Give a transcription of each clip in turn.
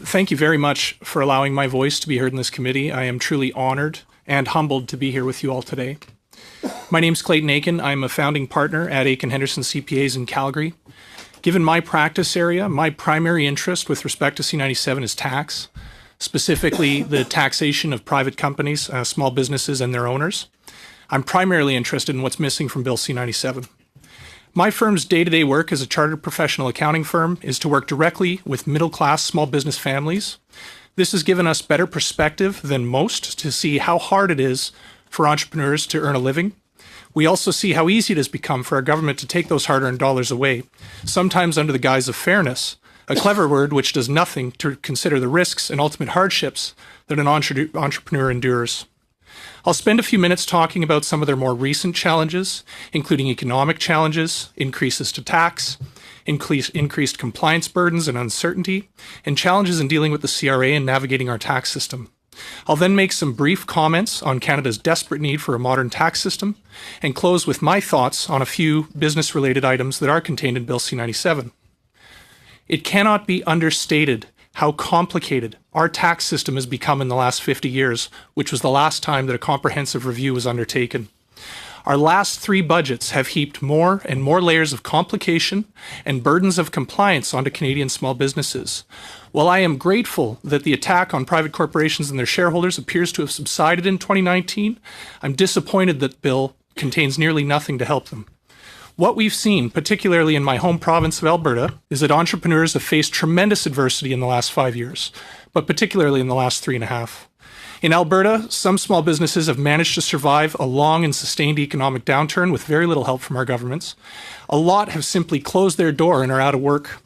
Thank you very much for allowing my voice to be heard in this committee. I am truly honored and humbled to be here with you all today. My name is Clayton Achen. I'm a founding partner at Achen Henderson CPAs in Calgary. Given my practice area, my primary interest with respect to C-97 is tax, specifically the taxation of private companies, small businesses, and their owners. I'm primarily interested in what's missing from Bill C-97. My firm's day-to-day work as a chartered professional accounting firm is to work directly with middle-class small business families. This has given us better perspective than most to see how hard it is for entrepreneurs to earn a living. We also see how easy it has become for our government to take those hard-earned dollars away, sometimes under the guise of fairness, a clever word which does nothing to consider the risks and ultimate hardships that an entrepreneur endures. I'll spend a few minutes talking about some of their more recent challenges, including economic challenges, increases to tax, increased compliance burdens and uncertainty, and challenges in dealing with the CRA and navigating our tax system. I'll then make some brief comments on Canada's desperate need for a modern tax system, and close with my thoughts on a few business-related items that are contained in Bill C-97. It cannot be understated how complicated our tax system has become in the last 50 years, which was the last time that a comprehensive review was undertaken. Our last 3 budgets have heaped more and more layers of complication and burdens of compliance onto Canadian small businesses. While I am grateful that the attack on private corporations and their shareholders appears to have subsided in 2019, I'm disappointed that the bill contains nearly nothing to help them. What we've seen, particularly in my home province of Alberta, is that entrepreneurs have faced tremendous adversity in the last 5 years, but particularly in the last 3.5. In Alberta, some small businesses have managed to survive a long and sustained economic downturn with very little help from our governments. A lot have simply closed their door and are out of work.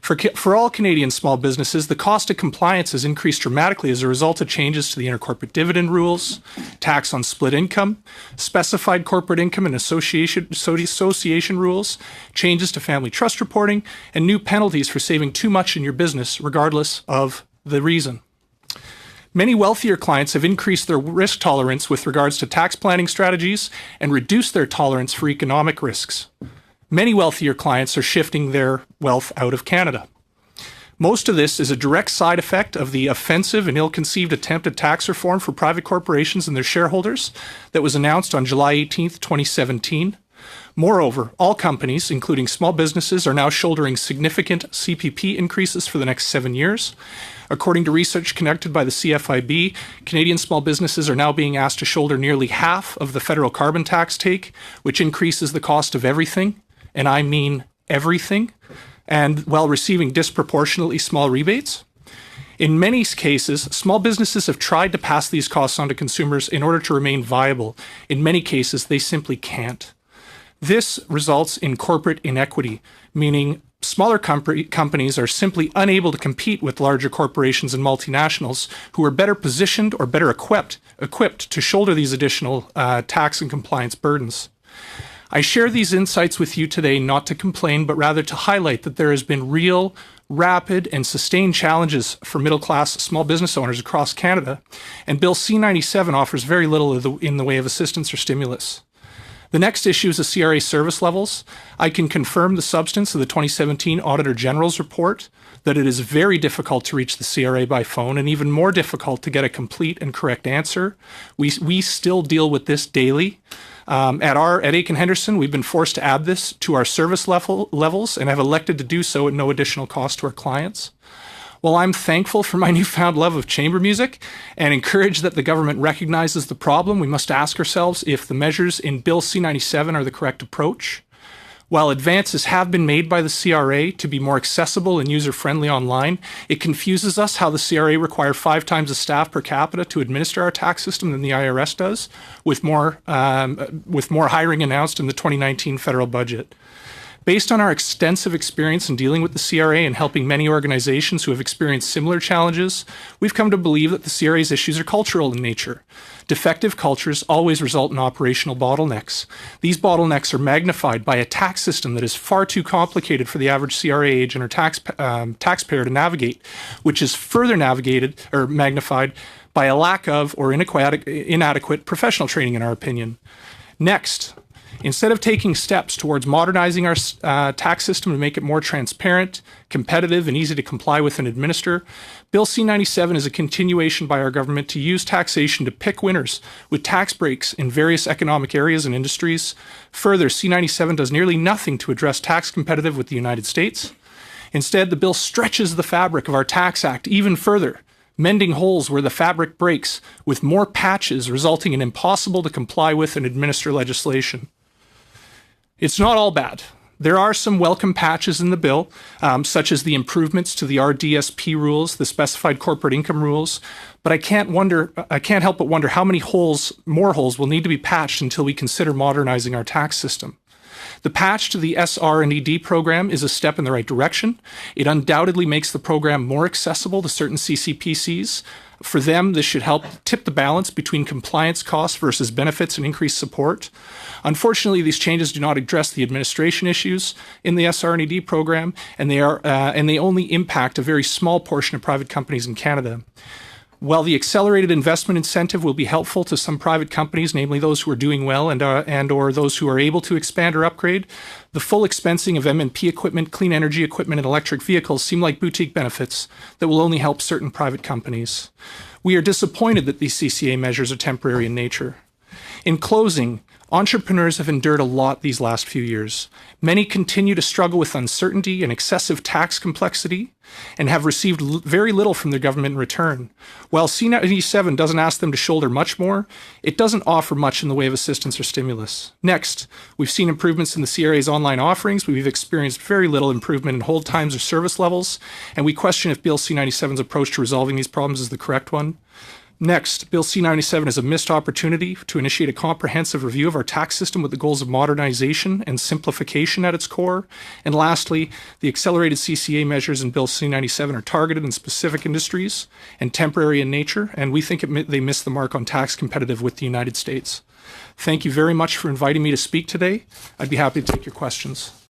For all Canadian small businesses, the cost of compliance has increased dramatically as a result of changes to the intercorporate dividend rules, tax on split income, specified corporate income and association rules, changes to family trust reporting, and new penalties for saving too much in your business, regardless of the reason. Many wealthier clients have increased their risk tolerance with regards to tax planning strategies and reduced their tolerance for economic risks. Many wealthier clients are shifting their wealth out of Canada. Most of this is a direct side effect of the offensive and ill-conceived attempt at tax reform for private corporations and their shareholders that was announced on July 18, 2017. Moreover, all companies, including small businesses, are now shouldering significant CPP increases for the next 7 years. According to research conducted by the CFIB, Canadian small businesses are now being asked to shoulder nearly half of the federal carbon tax take, which increases the cost of everything, and I mean everything, and while receiving disproportionately small rebates. In many cases, small businesses have tried to pass these costs on to consumers in order to remain viable. In many cases, they simply can't. This results in corporate inequity, meaning smaller companies are simply unable to compete with larger corporations and multinationals who are better positioned or better equipped to shoulder these additional tax and compliance burdens. I share these insights with you today not to complain, but rather to highlight that there has been real, rapid, and sustained challenges for middle-class small business owners across Canada, and Bill C-97 offers very little in the way of assistance or stimulus. The next issue is the CRA service levels. I can confirm the substance of the 2017 Auditor General's report that it is very difficult to reach the CRA by phone and even more difficult to get a complete and correct answer. We still deal with this daily. At Achen Henderson, we've been forced to add this to our service levels and have elected to do so at no additional cost to our clients. While I'm thankful for my newfound love of chamber music and encouraged that the government recognizes the problem, we must ask ourselves if the measures in Bill C-97 are the correct approach. While advances have been made by the CRA to be more accessible and user-friendly online, it confuses us how the CRA require 5 times the staff per capita to administer our tax system than the IRS does, with more hiring announced in the 2019 federal budget. Based on our extensive experience in dealing with the CRA and helping many organizations who have experienced similar challenges, we've come to believe that the CRA's issues are cultural in nature. Defective cultures always result in operational bottlenecks. These bottlenecks are magnified by a tax system that is far too complicated for the average CRA agent or taxpayer to navigate, which is further magnified by a lack of or inadequate professional training, in our opinion. Next, Instead of taking steps towards modernizing our tax system to make it more transparent, competitive, and easy to comply with and administer, Bill C-97 is a continuation by our government to use taxation to pick winners with tax breaks in various economic areas and industries. Further, C-97 does nearly nothing to address tax competitive with the United States. Instead, the bill stretches the fabric of our tax act even further, mending holes where the fabric breaks with more patches, resulting in impossible to comply with and administer legislation. It's not all bad. There are some welcome patches in the bill, such as the improvements to the RDSP rules, the specified corporate income rules, but I can't help but wonder how many more holes will need to be patched until we consider modernizing our tax system. The patch to the SR&ED program is a step in the right direction. It undoubtedly makes the program more accessible to certain CCPCs. For them, this should help tip the balance between compliance costs versus benefits and increased support. Unfortunately, these changes do not address the administration issues in the SR&ED program, and they only impact a very small portion of private companies in Canada. While the accelerated investment incentive will be helpful to some private companies, namely those who are doing well and/or those who are able to expand or upgrade, the full expensing of M&P equipment, clean energy equipment, and electric vehicles seem like boutique benefits that will only help certain private companies. We are disappointed that these CCA measures are temporary in nature. In closing, entrepreneurs have endured a lot these last few years. Many continue to struggle with uncertainty and excessive tax complexity and have received very little from their government in return. While C-97 doesn't ask them to shoulder much more, it doesn't offer much in the way of assistance or stimulus. Next, we've seen improvements in the CRA's online offerings, but we've experienced very little improvement in hold times or service levels, and we question if Bill C-97's approach to resolving these problems is the correct one. Next, Bill C-97 is a missed opportunity to initiate a comprehensive review of our tax system with the goals of modernization and simplification at its core. And lastly, the accelerated CCA measures in Bill C-97 are targeted in specific industries and temporary in nature, and we think they miss the mark on tax competitive with the United States. Thank you very much for inviting me to speak today. I'd be happy to take your questions.